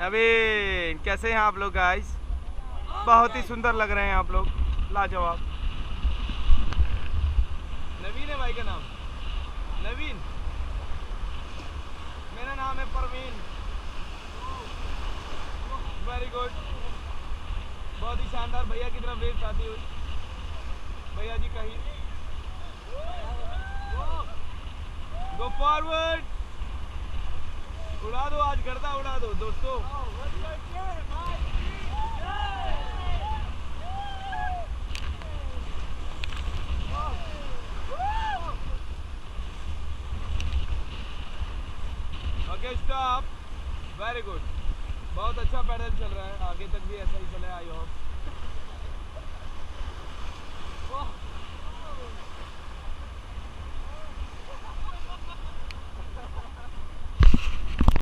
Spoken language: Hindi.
अबे कैसे हैं आप लोग गाइस? बहुत ही सुंदर लग रहे हैं आप लोग, लाजवाब। नवीन है भाई का नाम, नवीन। मेरा नाम है परवीन। वेरी गुड, बहुत ही शानदार। भैया की तरफ रेस आती हुई, भैया जी कहीं गो फॉरवर्ड, उड़ा दो आज, गर्दा उड़ा दो दोस्तों। ओके स्टॉप, वेरी गुड, बहुत अच्छा पैडल चल रहा है, आगे तक भी ऐसा ही चले, आई होप।